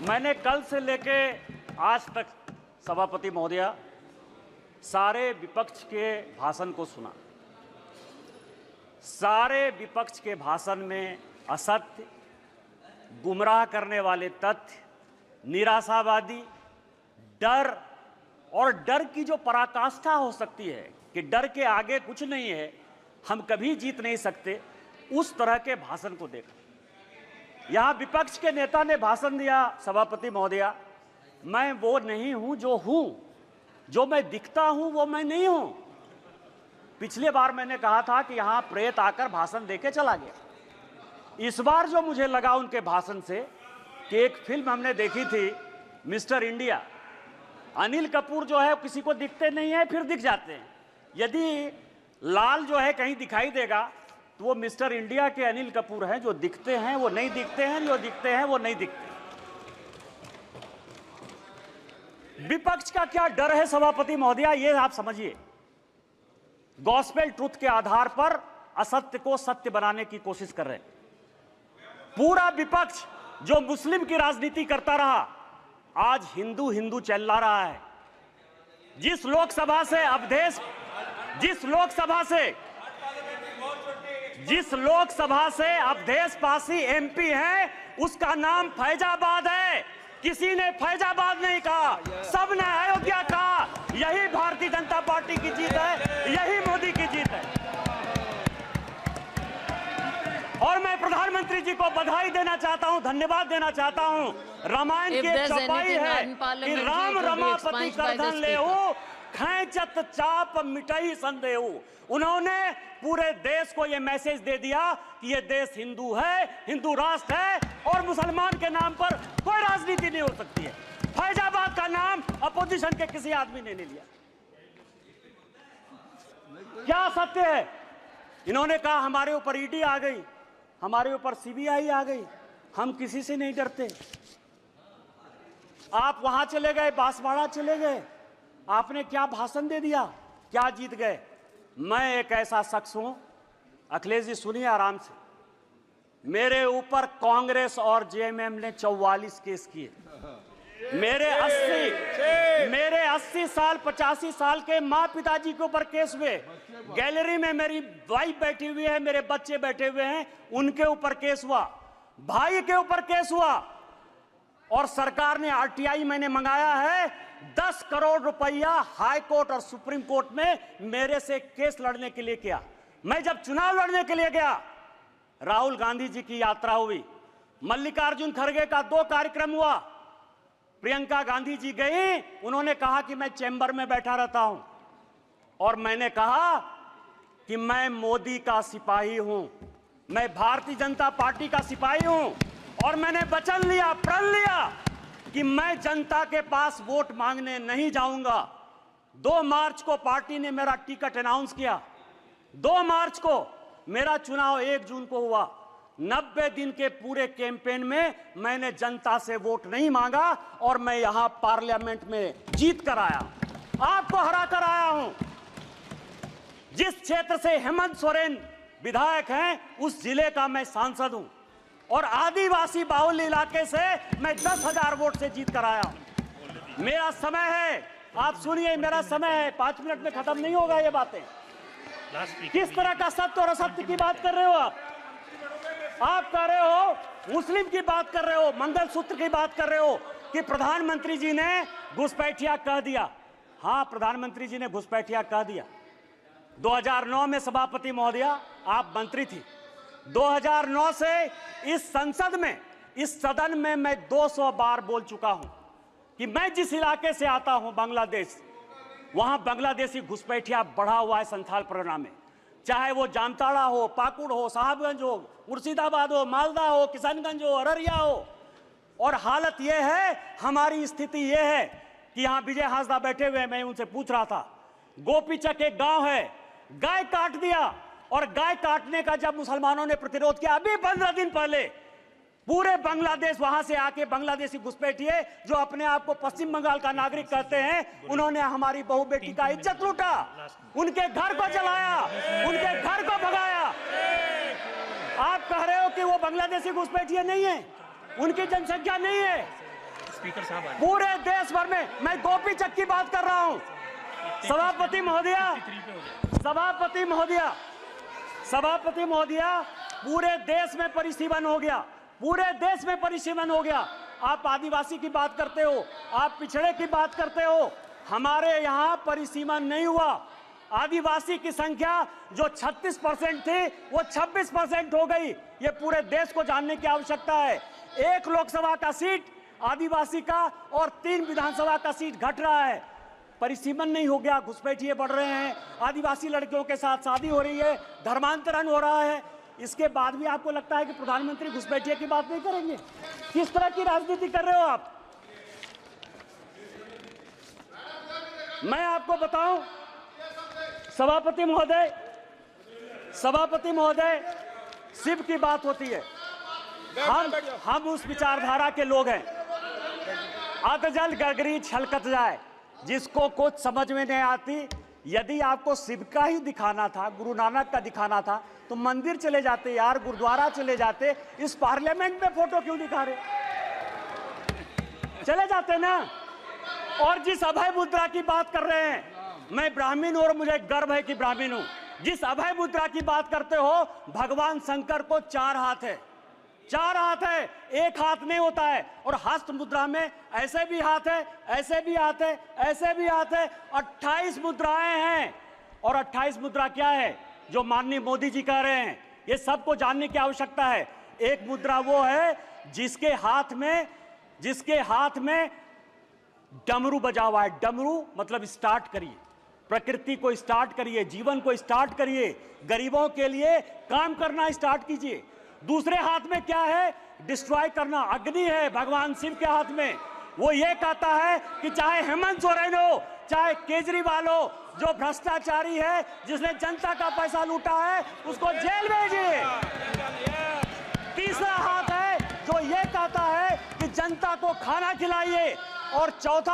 मैंने कल से लेके आज तक सभापति महोदया सारे विपक्ष के भाषण को सुना। सारे विपक्ष के भाषण में असत्य, गुमराह करने वाले तथ्य, निराशावादी, डर और डर की जो पराकाष्ठा हो सकती है कि डर के आगे कुछ नहीं है, हम कभी जीत नहीं सकते, उस तरह के भाषण को देखा। यहां विपक्ष के नेता ने भाषण दिया, सभापति महोदया, मैं वो नहीं हूं जो हूं, जो मैं दिखता हूं वो मैं नहीं हूं। पिछले बार मैंने कहा था कि यहां प्रेत आकर भाषण देके चला गया। इस बार जो मुझे लगा उनके भाषण से कि एक फिल्म हमने देखी थी मिस्टर इंडिया, अनिल कपूर जो है किसी को दिखते नहीं है, फिर दिख जाते हैं। यदि लाल जो है कहीं दिखाई देगा तो वो मिस्टर इंडिया के अनिल कपूर हैं, जो दिखते हैं वो नहीं दिखते हैं, जो दिखते हैं वो नहीं दिखते। विपक्ष का क्या डर है सभापति महोदया, ये आप समझिए। गॉस्पेल ट्रुथ के आधार पर असत्य को सत्य बनाने की कोशिश कर रहे हैं। पूरा विपक्ष जो मुस्लिम की राजनीति करता रहा, आज हिंदू हिंदू चिल्ला रहा है। जिस लोकसभा से अवधेश पासी एमपी है, उसका नाम फैजाबाद है। किसी ने फैजाबाद नहीं कहा, सबने अयोध्या कहा। यही भारतीय जनता पार्टी की जीत है, यही मोदी की जीत है। और मैं प्रधानमंत्री जी को बधाई देना चाहता हूं, धन्यवाद देना चाहता हूं। रामायण की एक चौपाई है कि राम रमापति करधन लेहु, खैंचत चाप मिटई संदेहु। उन्होंने पूरे देश को यह मैसेज दे दिया कि यह देश हिंदू है, हिंदू राष्ट्र है और मुसलमान के नाम पर कोई राजनीति नहीं हो सकती है। फैजाबाद का नाम अपोजिशन के किसी आदमी ने नहीं लिया। क्या सत्य है? इन्होंने कहा हमारे ऊपर ईडी आ गई, हमारे ऊपर सीबीआई आ गई, हम किसी से नहीं डरते। आप वहां चले गए, बांसवाड़ा चले गए, आपने क्या भाषण दे दिया, क्या जीत गए? मैं एक ऐसा शख्स हूं, अखिलेश जी सुनिए आराम से, मेरे ऊपर कांग्रेस और जेएमएम ने 44 केस किए। मेरे 80 साल 85 साल के माँ पिताजी के ऊपर केस हुए। गैलरी में मेरी वाइफ बैठी हुई है, मेरे बच्चे बैठे हुए हैं, उनके ऊपर केस हुआ, भाई के ऊपर केस हुआ। और सरकार ने आरटीआई मैंने मंगाया है, 10 करोड़ रुपया हाई कोर्ट और सुप्रीम कोर्ट में मेरे से केस लड़ने के लिए किया। मैं जब चुनाव लड़ने के लिए गया, राहुल गांधी जी की यात्रा हुई, मल्लिकार्जुन खड़गे का 2 कार्यक्रम हुआ, प्रियंका गांधी जी गई, उन्होंने कहा कि मैं चैम्बर में बैठा रहता हूं और मैंने कहा कि मैं मोदी का सिपाही हूं, मैं भारतीय जनता पार्टी का सिपाही हूं और मैंने वचन लिया, प्रण लिया कि मैं जनता के पास वोट मांगने नहीं जाऊंगा। 2 मार्च को पार्टी ने मेरा टिकट अनाउंस किया, 2 मार्च को मेरा चुनाव 1 जून को हुआ। 90 दिन के पूरे कैंपेन में मैंने जनता से वोट नहीं मांगा और मैं यहां पार्लियामेंट में जीत कर आया, आपको हरा कर आया हूं। जिस क्षेत्र से हेमंत सोरेन विधायक हैं, उस जिले का मैं सांसद हूं और आदिवासी बाहुल इलाके से मैं 10,000 वोट से जीत कर आया हूं। मेरा समय है, आप सुनिए, मेरा समय है, 5 मिनट में खत्म नहीं होगा ये बातें। किस तरह का सत्य और असत्य की बात कर रहे हो आप कह रहे हो, मुस्लिम की बात कर रहे हो, मंगलसूत्र की बात कर रहे हो कि प्रधानमंत्री जी ने घुसपैठिया कह दिया। हां, प्रधानमंत्री जी ने घुसपैठिया कह दिया। 2009 में सभापति महोदया आप मंत्री थी। 2009 से इस संसद में, इस सदन में मैं 200 बार बोल चुका हूं कि मैं जिस इलाके से आता हूं, बांग्लादेश, वहां बांग्लादेशी घुसपैठिया बढ़ा हुआ है संथाल परगना में। चाहे वो जामताड़ा हो, पाकुड़ हो, साहबगंज हो, मुर्शिदाबाद हो, मालदा हो, किशनगंज हो, अररिया हो। और हालत यह है, हमारी स्थिति यह है कि यहां विजय हांसदा बैठे हुए, मैं उनसे पूछ रहा था, गोपीचक एक गांव है, गाय काट दिया और गाय काटने का जब मुसलमानों ने प्रतिरोध किया, अभी 15 दिन पहले पूरे बांग्लादेश वहां से आके बांग्लादेशी घुसपैठिए जो अपने आप को पश्चिम बंगाल का नागरिक कहते हैं, उन्होंने हमारी बहू बेटी का इज्जत लूटा, उनके घर को जलाया, उनके घर को भगाया। आप कह रहे हो कि वो बांग्लादेशी घुसपैठिए नहीं है, उनकी जनसंख्या नहीं है। स्पीकर साहब आ पूरे देश भर में, मैं गोपी चक की बात कर रहा हूं। सभापति महोदया, पूरे देश में परिसीमन हो गया, पूरे देश में परिसीमन हो गया। आप आदिवासी की बात करते हो, आप पिछड़े की बात करते हो, हमारे यहां परिसीमन नहीं हुआ। आदिवासी की संख्या जो 36% थी वो 26% हो गई। ये पूरे देश को जानने की आवश्यकता है। 1 लोकसभा का सीट आदिवासी का और 3 विधानसभा का सीट घट रहा है। परिसीमन नहीं हो गया, घुसपैठिए बढ़ रहे हैं, आदिवासी लड़कियों के साथ शादी हो रही है, धर्मांतरण हो रहा है। इसके बाद भी आपको लगता है कि प्रधानमंत्री घुसपैठिए की बात नहीं करेंगे? किस तरह की राजनीति कर रहे हो आप? मैं आपको बताऊं सभापति महोदय, शिव की बात होती है, हम उस विचारधारा के लोग हैं। अतजल गगरी छलकत जाए, जिसको कुछ समझ में नहीं आती। यदि आपको शिव का ही दिखाना था, गुरु नानक का दिखाना था, तो मंदिर चले जाते यार, गुरुद्वारा चले जाते। इस पार्लियामेंट में फोटो क्यों दिखा रहे? चले जाते ना। और जिस अभय मुद्रा की बात कर रहे हैं, मैं ब्राह्मण हूं और मुझे गर्व है कि ब्राह्मण हूं। जिस अभय मुद्रा की बात करते हो, भगवान शंकर को 4 हाथ है, 4 हाथ है, 1 हाथ नहीं होता है। और हस्त मुद्रा में ऐसे भी हाथ है, ऐसे भी हाथ है, ऐसे भी हाथ है। 28 मुद्राएं हैं। और 28 मुद्रा क्या है जो माननीय मोदी जी कह रहे हैं, ये सबको जानने की आवश्यकता है। एक मुद्रा वो है जिसके हाथ में डमरू बजा हुआ है। डमरू मतलब स्टार्ट करिए, प्रकृति को स्टार्ट करिए, जीवन को स्टार्ट करिए, गरीबों के लिए काम करना स्टार्ट कीजिए। दूसरे हाथ में क्या है? डिस्ट्रॉय करना, अग्नि है भगवान शिव के हाथ में। वो ये कहता है कि चाहे हेमंत सोरेन हो, चाहे केजरीवाल हो, जो भ्रष्टाचारी है, जिसने जनता का पैसा लूटा है, उसको जेल भेजिए। तीसरा हाथ है जो ये कहता है कि जनता को खाना खिलाइए। और चौथा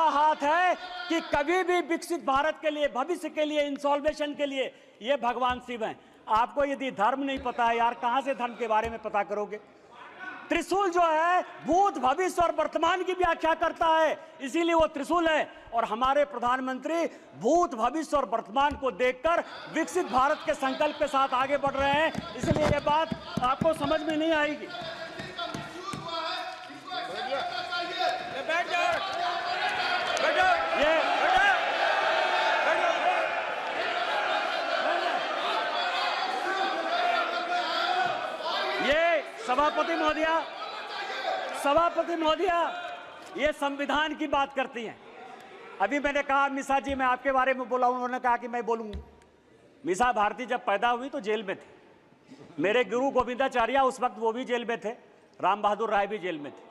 हाथ है कि कभी भी विकसित भारत के लिए, भविष्य के लिए, इंसॉल्वेशन के लिए, ये भगवान शिव हैं। आपको यदि धर्म नहीं पता है यार, कहां से धर्म के बारे में पता करोगे? त्रिशूल जो है भूत, भविष्य और वर्तमान की व्याख्या करता है, इसीलिए वो त्रिशूल है। और हमारे प्रधानमंत्री भूत, भविष्य और वर्तमान को देखकर विकसित भारत के संकल्प के साथ आगे बढ़ रहे हैं। इसलिए ये बात आपको समझ में नहीं आएगी। ये सभापति महोदया, ये संविधान की बात करती हैं। अभी मैंने कहा मिसा जी, मैं आपके बारे में बोला, उन्होंने कहा कि मैं बोलूंगा। मिसा भारती जब पैदा हुई तो जेल में थे। मेरे गुरु गोविंदाचार्य उस वक्त वो भी जेल में थे, राम बहादुर राय भी जेल में थे।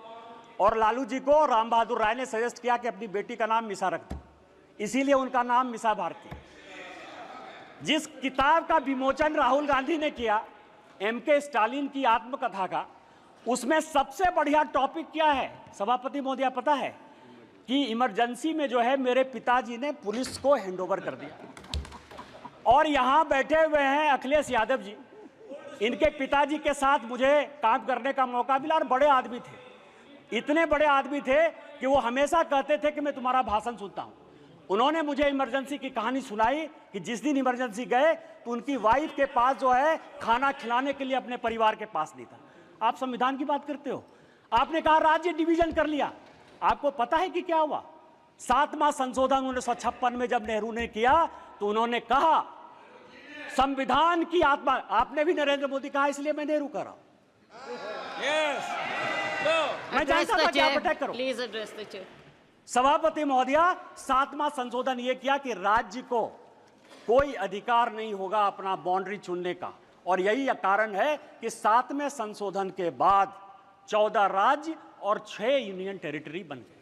और लालू जी को राम बहादुर राय ने सजेस्ट किया कि अपनी बेटी का नाम मिसा रख दो, इसीलिए उनका नाम मिसा भारती। जिस किताब का विमोचन राहुल गांधी ने किया, MK स्टालिन की आत्मकथा का, उसमें सबसे बढ़िया टॉपिक क्या है सभापति महोदया पता है? कि इमरजेंसी में जो है मेरे पिताजी ने पुलिस को हैंडओवर कर दिया। और यहां बैठे हुए हैं अखिलेश यादव जी, इनके पिताजी के साथ मुझे काम करने का मौका मिला। और बड़े आदमी थे, इतने बड़े आदमी थे कि वो हमेशा कहते थे कि मैं तुम्हारा भाषण सुनता हूं। उन्होंने मुझे इमरजेंसी की कहानी सुनाई कि जिस दिन इमरजेंसी गए तो उनकी वाइफ के पास जो है खाना खिलाने के लिए अपने परिवार के पास नहीं था। आप संविधान की बात करते हो, आपने कहा राज्य डिवीजन कर लिया। आपको पता है कि क्या हुआ? 7वां संशोधन 1956 में जब नेहरू ने किया तो उन्होंने कहा संविधान की आत्मा, आपने भी नरेंद्र मोदी कहा, इसलिए मैं नेहरू कर रहा हूं। मैं जानता था कि आप अटैक करो। Please address the chair. सभापति महोदया, 7वां संशोधन यह किया कि राज्य को कोई अधिकार नहीं होगा अपना बाउंड्री चुनने का। और यही कारण है कि 7वें संशोधन के बाद 14 राज्य और 6 यूनियन टेरिटरी बन गए।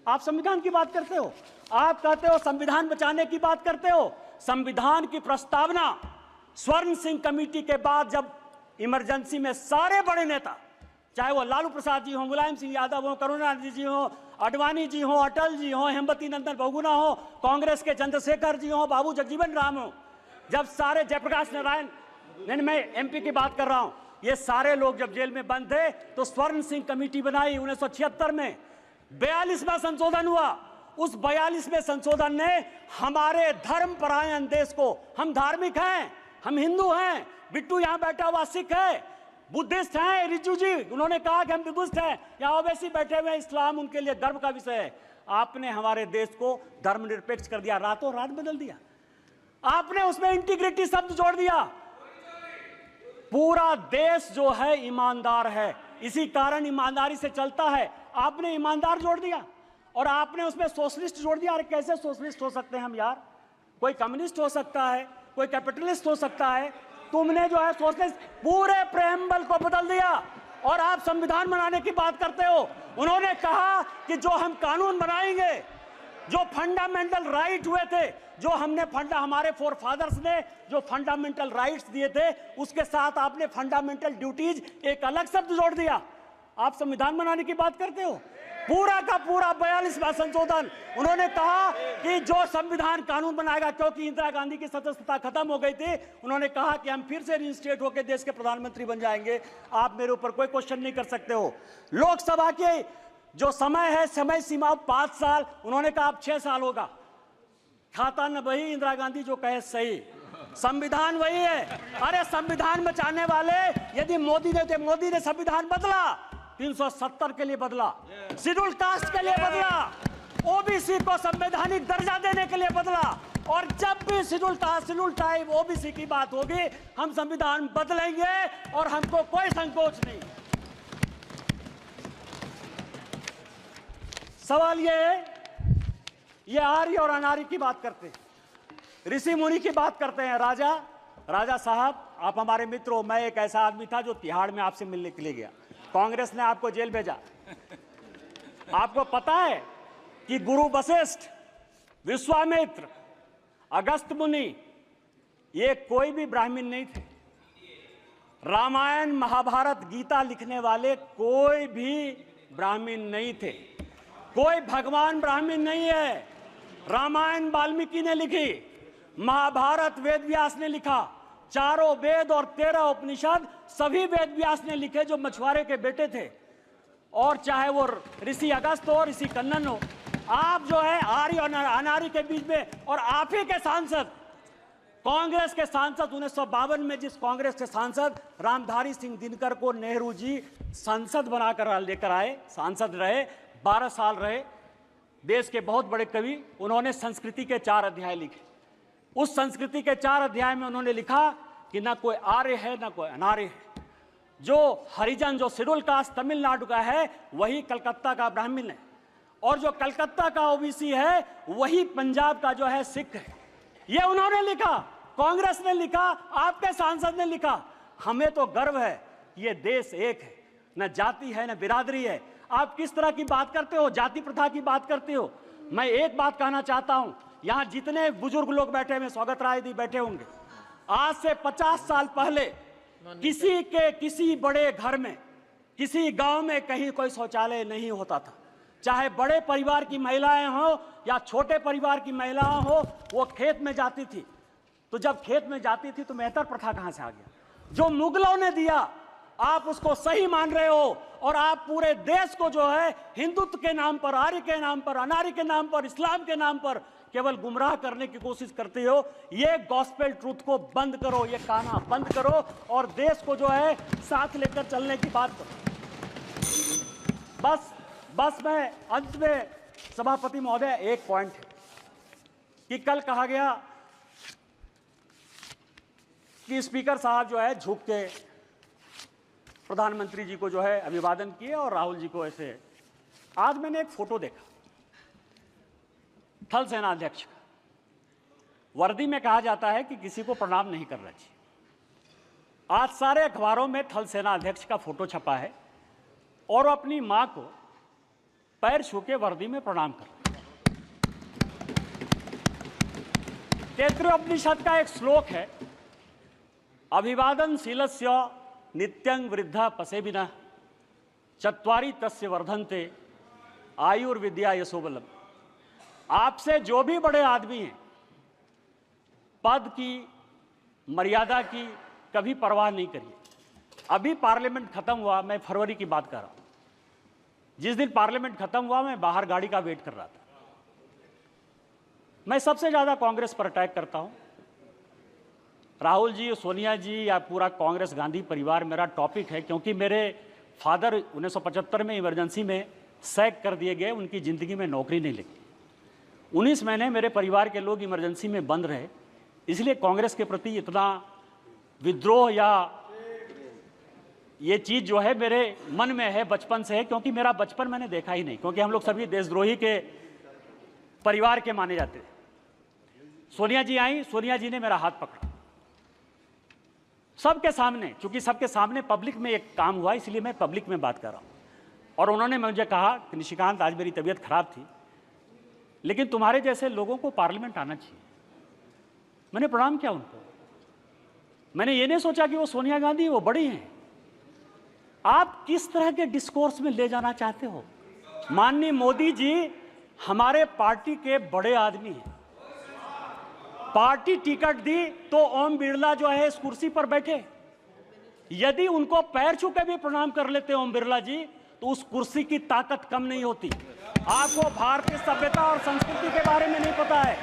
आप संविधान की बात करते हो, आप कहते हो संविधान बचाने की बात करते हो। संविधान की प्रस्तावना स्वर्ण सिंह कमेटी के बाद जब इमरजेंसी में सारे बड़े नेता, चाहे वो लालू प्रसाद जी हो, मुलायम सिंह यादव हो, करुणानिधि जी हो, अडवाणी जी हो, अटल जी हो, हेमवती नंदन बहुगुणा हो, कांग्रेस के चंद्रशेखर जी हो, बाबू जगजीवन राम हो, जब सारे जयप्रकाश नारायण, मैं MP की बात कर रहा हूं, ये सारे लोग जब जेल में बंद थे तो स्वर्ण सिंह कमेटी बनाई 1976 में, 42वां संशोधन हुआ। उस 42वें संशोधन ने हमारे धर्म परायण देश को, हम धार्मिक हैं, हम हिंदू हैं, बिट्टू यहां बैठा हुआ सिख है, बुद्धिस्ट हैं, रिजू जी उन्होंने कहा कि हम बुद्धिस्ट हैं, यहाँ ओवैसी बैठे हुए हैं, इस्लाम उनके लिए गर्व का विषय है। आपने हमारे देश को धर्मनिरपेक्ष कर दिया, रातों रात बदल दिया। आपने उसमें इंटीग्रिटी शब्द जोड़ दिया। पूरा देश जो है ईमानदार है, इसी कारण ईमानदारी से चलता है। आपने ईमानदार जोड़ दिया और आपने उसमें सोशलिस्ट जोड़ दिया। अरे कैसे सोशलिस्ट हो सकते हैं हम यार? कोई कम्युनिस्ट हो सकता है, कोई कैपिटलिस्ट हो सकता है, तुमने जो है सोशलिस्ट पूरे प्रेम्बल को बदल दिया और आप संविधान बनाने की बात करते हो। उन्होंने कहा कि जो हम कानून बनाएंगे, जो फंडामेंटल राइट हुए थे, जो हमने हमारे फोर फादर्स ने जो फंडामेंटल राइट्स दिए थे, उसके साथ आपने फंडामेंटल ड्यूटीज एक अलग शब्द जोड़ दिया। आप संविधान बनाने की बात करते हो। पूरा का पूरा 42वां संशोधन, उन्होंने कहा कि जो संविधान कानून बनाएगा, क्योंकि इंदिरा गांधी की सदस्यता खत्म हो गई थी, उन्होंने कहा कि हम फिर से रिइंस्टेट होकर देश के प्रधानमंत्री बन जाएंगे। आप मेरे ऊपर कोई क्वेश्चन नहीं कर सकते हो। लोकसभा के जो समय है, समय सीमा 5 साल, उन्होंने कहा अब 6 साल होगा। खाता न वही, इंदिरा गांधी जो कहे सही, संविधान वही है। अरे संविधान बचाने वाले यदि मोदी ने संविधान बदला, 370 के लिए बदला, शेड्यूल कास्ट के लिए बदला, ओबीसी को संवैधानिक दर्जा देने के लिए बदला, और जब भी शेड्यूल टाइप ओबीसी की बात होगी, हम संविधान बदलेंगे और हमको कोई संकोच नहीं। सवाल ये है, ये आर्य और अनार्य की बात करते हैं, ऋषि मुनि की बात करते हैं। राजा साहब, आप हमारे मित्र हो। मैं एक ऐसा आदमी था जो तिहाड़ में आपसे मिलने के लिए गया, कांग्रेस ने आपको जेल भेजा। आपको पता है कि गुरु वशिष्ठ, विश्वामित्र, अगस्त मुनि, ये कोई भी ब्राह्मण नहीं थे। रामायण, महाभारत, गीता लिखने वाले कोई भी ब्राह्मण नहीं थे। कोई भगवान ब्राह्मण नहीं है। रामायण वाल्मीकि ने लिखी, महाभारत वेद व्यास ने लिखा, चारों वेद और 13 उपनिषद सभी वेद व्यास ने लिखे, जो मछुआरे के बेटे थे। और चाहे वो ऋषि अगस्त हो, ऋषि कन्नन हो, आप जो है आर्य और अनार्य के बीच में, और आप ही के सांसद, कांग्रेस के सांसद 1952 में जिस कांग्रेस के सांसद रामधारी सिंह दिनकर को नेहरू जी संसद बनाकर लेकर आए, सांसद रहे, 12 साल रहे, देश के बहुत बड़े कवि, उन्होंने संस्कृति के 4 अध्याय लिखे। उस संस्कृति के 4 अध्याय में उन्होंने लिखा कि ना कोई आर्य है ना कोई अनार्य है। जो हरिजन, जो शेड्यूल कास्ट तमिलनाडु का है, वही कलकत्ता का ब्राह्मण है, और जो कलकत्ता का ओबीसी है, वही पंजाब का जो है सिख है। ये उन्होंने लिखा, कांग्रेस ने लिखा, आपके सांसद ने लिखा। हमें तो गर्व है, ये देश एक है, न जाति है न बिरादरी है। आप किस तरह की बात करते हो, जाति प्रथा की बात करते हो। मैं एक बात कहना चाहता हूं, यहां जितने बुजुर्ग लोग बैठे हुए, स्वागत राय जी बैठे होंगे, आज से 50 साल पहले किसी बड़े घर में, किसी गांव में कहीं कोई शौचालय नहीं होता था। चाहे बड़े परिवार की महिलाएं हो या छोटे परिवार की महिलाएं हो, वो खेत में जाती थी। तो जब खेत में जाती थी तो मेहतर प्रथा कहां से आ गया? जो मुगलों ने दिया, आप उसको सही मान रहे हो, और आप पूरे देश को जो है हिंदुत्व के नाम पर, आर्य के नाम पर, अनार्य के नाम पर, इस्लाम के नाम पर केवल गुमराह करने की कोशिश करते हो। ये गॉस्पेल ट्रूथ को बंद करो, ये कहना बंद करो, और देश को जो है साथ लेकर चलने की बात करो। बस मैं अंत में, सभापति महोदय, एक पॉइंट है कि कल कहा गया कि स्पीकर साहब जो है झुक के प्रधानमंत्री जी को जो है अभिवादन किए और राहुल जी को ऐसे। आज मैंने एक फोटो देखा थल सेना अध्यक्ष का, वर्दी में कहा जाता है कि किसी को प्रणाम नहीं करना चाहिए। आज सारे अखबारों में थल सेना अध्यक्ष का फोटो छपा है और अपनी मां को पैर छू के वर्दी में प्रणाम कर रहे हैं। तैत्तिरीय उपनिषद का एक श्लोक है, अभिवादनशीलस्य नित्यं वृद्धा पसेबिनः चत्वारि तस्य वर्धन्ते आयुर्विद्या यशोबलम। आपसे जो भी बड़े आदमी हैं, पद की, मर्यादा की कभी परवाह नहीं करिए। अभी पार्लियामेंट खत्म हुआ, मैं फरवरी की बात कर रहा हूं। जिस दिन पार्लियामेंट खत्म हुआ, मैं बाहर गाड़ी का वेट कर रहा था। मैं सबसे ज्यादा कांग्रेस पर अटैक करता हूं। राहुल जी, सोनिया जी या पूरा कांग्रेस गांधी परिवार मेरा टॉपिक है, क्योंकि मेरे फादर 1975 में इमरजेंसी में सैक कर दिए गए, उनकी ज़िंदगी में नौकरी नहीं लगी। 19 महीने मेरे परिवार के लोग इमरजेंसी में बंद रहे, इसलिए कांग्रेस के प्रति इतना विद्रोह या ये चीज़ जो है मेरे मन में है, बचपन से है, क्योंकि मेरा बचपन मैंने देखा ही नहीं, क्योंकि हम लोग सभी देशद्रोही के परिवार के माने जाते थे। सोनिया जी आई, सोनिया जी ने मेरा हाथ पकड़ा सबके सामने, क्योंकि सबके सामने पब्लिक में एक काम हुआ, इसलिए मैं पब्लिक में बात कर रहा हूं। और उन्होंने मुझे कहा कि निशिकांत, आज मेरी तबीयत खराब थी, लेकिन तुम्हारे जैसे लोगों को पार्लियामेंट आना चाहिए। मैंने प्रणाम किया उनको। मैंने ये नहीं सोचा कि वो सोनिया गांधी, वो बड़ी हैं। आप किस तरह के डिस्कोर्स में ले जाना चाहते हो? माननीय मोदी जी हमारे पार्टी के बड़े आदमी हैं। पार्टी टिकट दी तो ओम बिरला जो है इस कुर्सी पर बैठे। यदि उनको पैर छू के भी प्रणाम कर लेते ओम बिरला जी, तो उस कुर्सी की ताकत कम नहीं होती। आपको भारतीय सभ्यता और संस्कृति के बारे में नहीं पता है,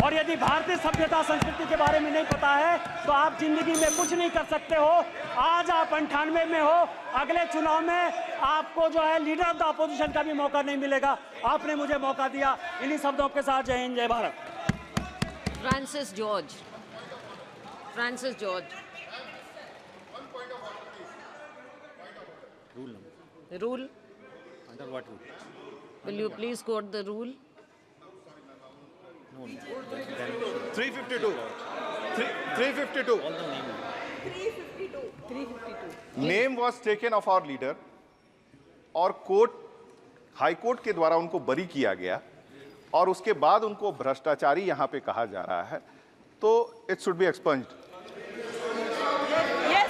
और यदि भारतीय सभ्यता संस्कृति के बारे में नहीं पता है तो आप जिंदगी में कुछ नहीं कर सकते हो। आज आप 98 में हो, अगले चुनाव में आपको जो है लीडर ऑफ द अपोजिशन का भी मौका नहीं मिलेगा। आपने मुझे मौका दिया। इन्हीं शब्दों के साथ जय हिंद, जय Bharat. Francis George. Francis George. Rule. Under what rule? Will you please quote the rule? No. 352. 352. All the name. 352. Name was taken of our leader और कोर्ट, हाई कोर्ट के द्वारा उनको बरी किया गया, और उसके बाद उनको भ्रष्टाचारी यहां पे कहा जा रहा है, तो it should be expunged.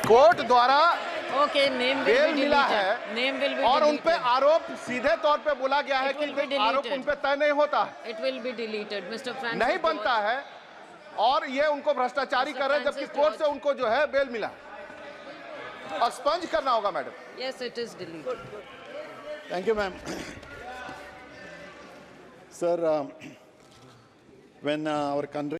Court द्वारा Okay, name will bail be मिला है deleted. Name will be और उन पे deleted. आरोप सीधे तौर पे बोला गया है It will be कि आरोप deleted. उन पे तय नहीं होता है, It will be deleted. Mr. Francis नहीं बनता George. है, और ये उनको भ्रष्टाचारी Mr. कर रहे हैं, जबकि Francis कोर्ट से George. उनको जो है बेल मिला। एक्सपंज करना होगा madam. Yes, it is deleted. Thank you, ma'am. Sir, when our country